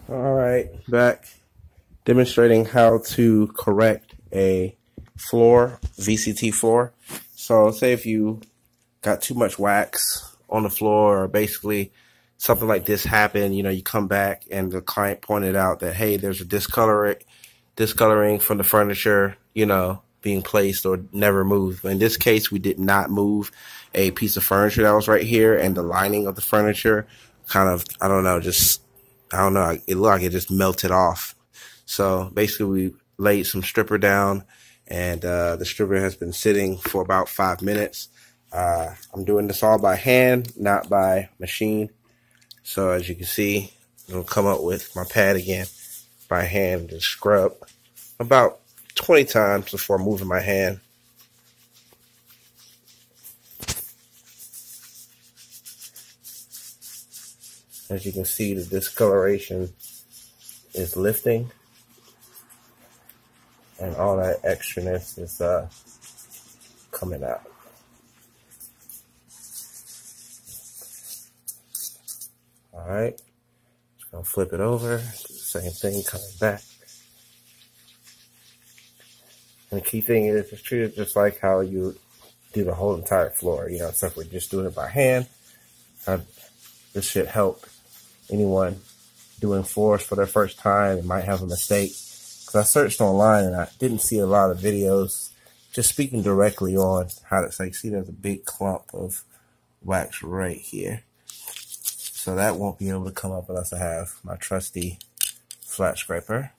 All right, back demonstrating how to correct a floor, VCT floor. So say if you got too much wax on the floor, or basically something like this happened, you come back and the client pointed out that, hey, there's a discoloring from the furniture, being placed or never moved. In this case, we did not move a piece of furniture that was right here, and the lining of the furniture kind of, I don't know, it looked like it just melted off. So basically we laid some stripper down, and the stripper has been sitting for about 5 minutes. I'm doing this all by hand, not by machine. So as you can see, I'm gonna come up with my pad again by hand and scrub about 20 times before moving my hand. As you can see, the discoloration is lifting, and all that extraness is coming out. All right, just gonna flip it over, do the same thing, coming back. And the key thing is to treat it just like how you do the whole entire floor, except we're just doing it by hand. This should help anyone doing floors for their first time and might have a mistake. Because I searched online and I didn't see a lot of videos just speaking directly on how to, like, see there's a big clump of wax right here. So that won't be able to come up unless I have my trusty flat scraper.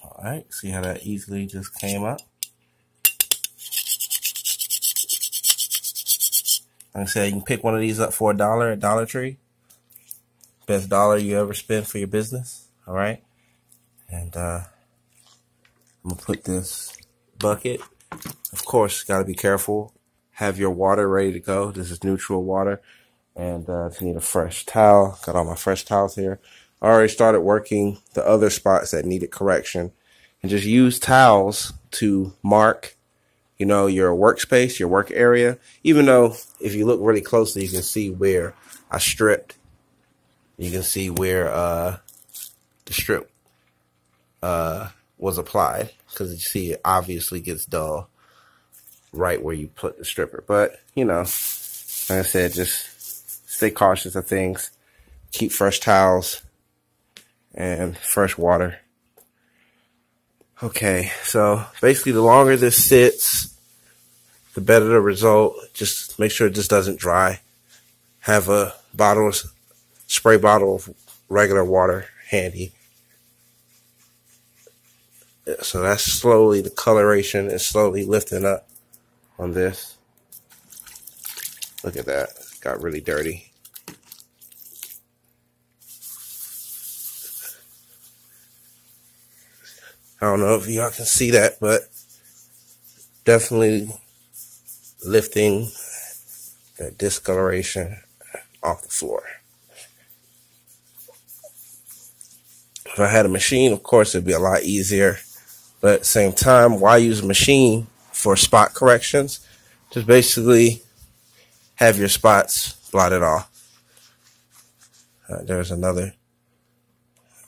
All right, see how that easily just came up? Like I said, you can pick one of these up for $1 at Dollar Tree. Best dollar you ever spend for your business. All right. And I'm going to put this bucket. Of course, got to be careful. Have your water ready to go. This is neutral water. And if you need a fresh towel, got all my fresh towels here. I already started working the other spots that needed correction. And just use towels to mark your workspace, your work area, even though if you look really closely, you can see where I stripped. You can see where the strip was applied, because you see it obviously gets dull right where you put the stripper. But, like I said, just stay cautious of things. Keep fresh towels and fresh water. Okay, so basically the longer this sits, the better the result. Just make sure it just doesn't dry. Have a spray bottle of regular water handy. So that's slowly, the coloration is slowly lifting up on this. Look at that, it got really dirty. I don't know if y'all can see that, but definitely lifting that discoloration off the floor. If I had a machine, of course, it'd be a lot easier. But at the same time, why use a machine for spot corrections? Just basically have your spots blotted off. There's another.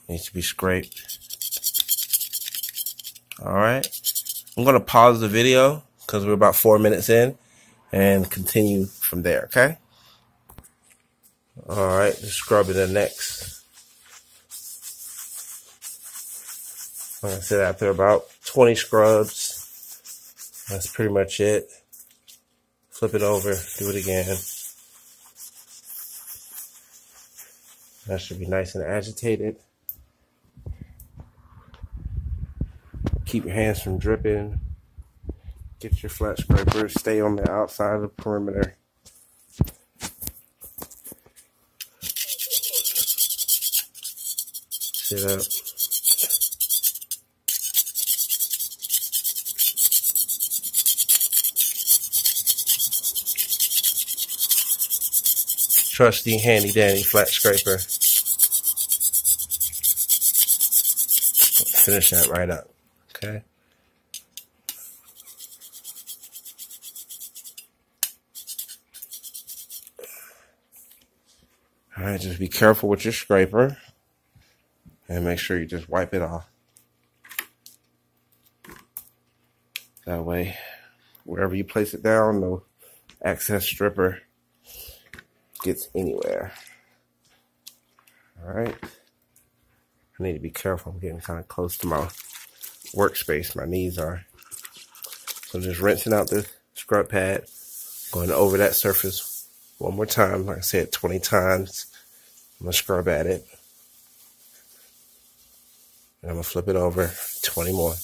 Needs to be scraped. All right. I'm going to pause the video because we're about 4 minutes in and continue from there, okay? All right, just scrubbing the next. Like I said, after about 20 scrubs, that's pretty much it. Flip it over, do it again. That should be nice and agitated. Keep your hands from dripping. Get your flat scraper. Stay on the outside of the perimeter. Sit up. Trusty, handy dandy flat scraper. Finish that right up. Okay. All right, just be careful with your scraper and make sure you just wipe it off. That way, wherever you place it down, no excess stripper gets anywhere. All right. I need to be careful. I'm getting kind of close to my workspace. My knees are. So just rinsing out the scrub pad, going over that surface one more time. Like I said, 20 times. I'm going to scrub at it. And I'm going to flip it over 20 more.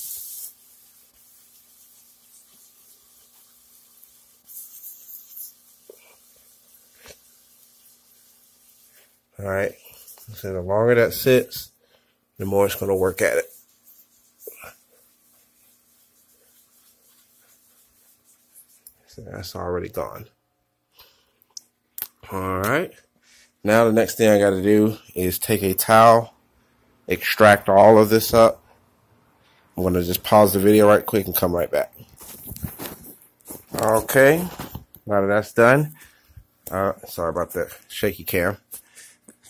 All right. So the longer that sits, the more it's going to work at it. So that's already gone. All right. Now the next thing I got to do is take a towel, extract all of this up. I'm going to just pause the video right quick and come right back. Okay. Now that that's done, sorry about that shaky cam.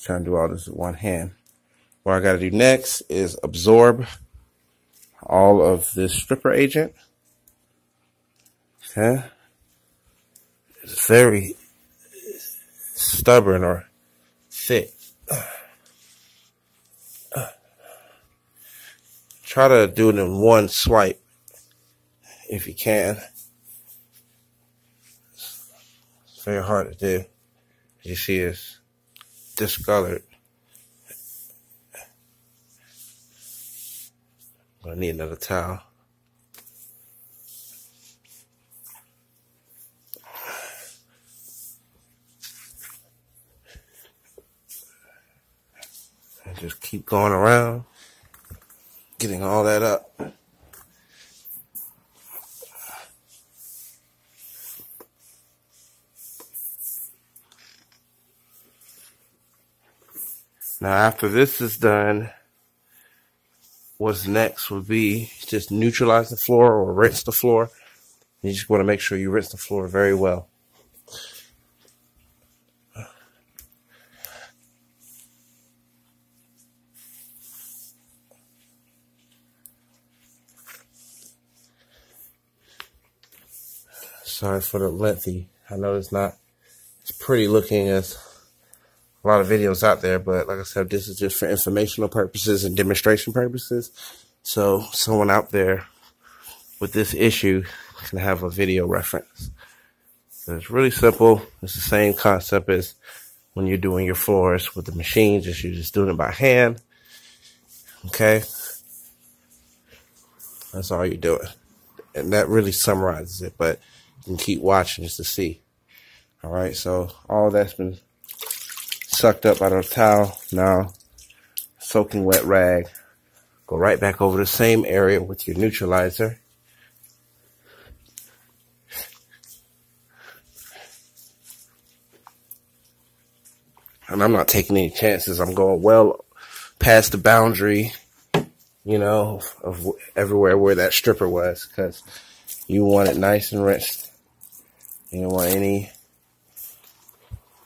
Trying to do all this with one hand. What I got to do next is absorb all of this stripper agent. Okay. It's very stubborn or thick. Try to do it in one swipe if you can. It's very hard to do. You see it's discolored. I need another towel. And just keep going around, getting all that up. Now after this is done, what's next would be just neutralize the floor or rinse the floor. You just want to make sure you rinse the floor very well. Sorry for the lengthy. I know it's not as pretty looking as a lot of videos out there, but like I said, this is just for informational purposes and demonstration purposes. So someone out there with this issue can have a video reference. So it's really simple. It's the same concept as when you're doing your floors with the machine, just you're just doing it by hand. Okay. That's all you're doing. And that really summarizes it, but you can keep watching just to see. All right. So all that's been sucked up out of the towel. Now, soaking wet rag. Go right back over the same area with your neutralizer. And I'm not taking any chances. I'm going well past the boundary, you know, of everywhere where that stripper was, because you want it nice and rinsed. You don't want any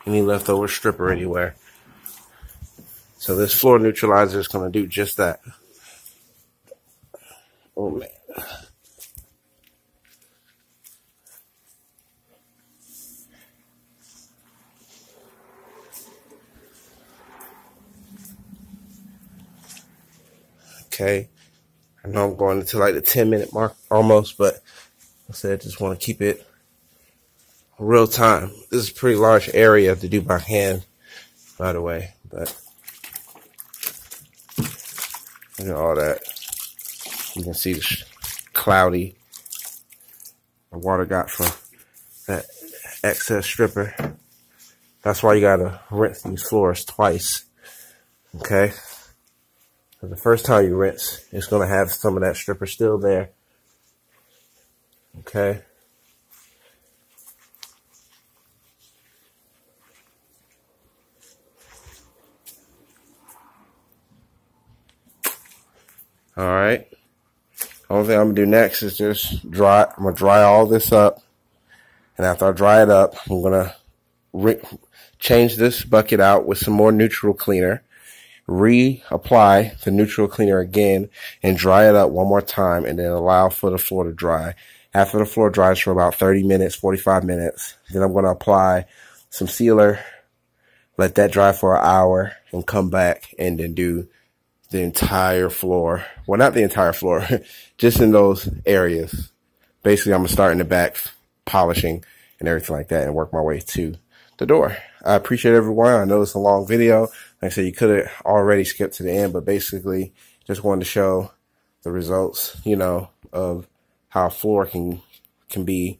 leftover stripper anywhere. So this floor neutralizer is going to do just that. Oh man. Okay. I know I'm going into like the 10-minute mark almost, but like I said, just want to keep it real time. This is a pretty large area to do by hand, by the way, but look at all that. You can see the cloudy the water got from that excess stripper. That's why you gotta rinse these floors twice. Okay? So the first time you rinse, it's gonna have some of that stripper still there. Okay? All right. Only thing I'm gonna do next is just dry. I'm gonna dry all this up, and after I dry it up, I'm gonna change this bucket out with some more neutral cleaner, reapply the neutral cleaner again, and dry it up one more time, and then allow for the floor to dry. After the floor dries for about 30 minutes, 45 minutes, then I'm going to apply some sealer, let that dry for an hour, and come back and then do the entire floor. Well, not the entire floor, just in those areas. Basically, I'm going to start in the back, polishing and everything like that, and work my way to the door. I appreciate everyone. I know it's a long video. Like I said, you could have already skipped to the end, but basically just wanted to show the results, you know, of how a floor can be,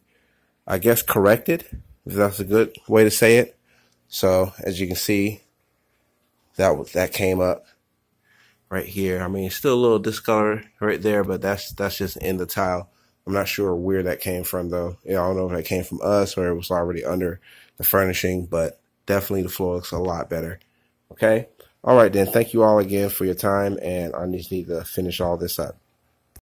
I guess, corrected, if that's a good way to say it. So as you can see, that came up right here. I mean, it's still a little discolored right there, but that's just in the tile. I'm not sure where that came from, though. I don't know if that came from us or it was already under the furnishing, but definitely the floor looks a lot better. Okay? All right, then. Thank you all again for your time, and I just need to finish all this up.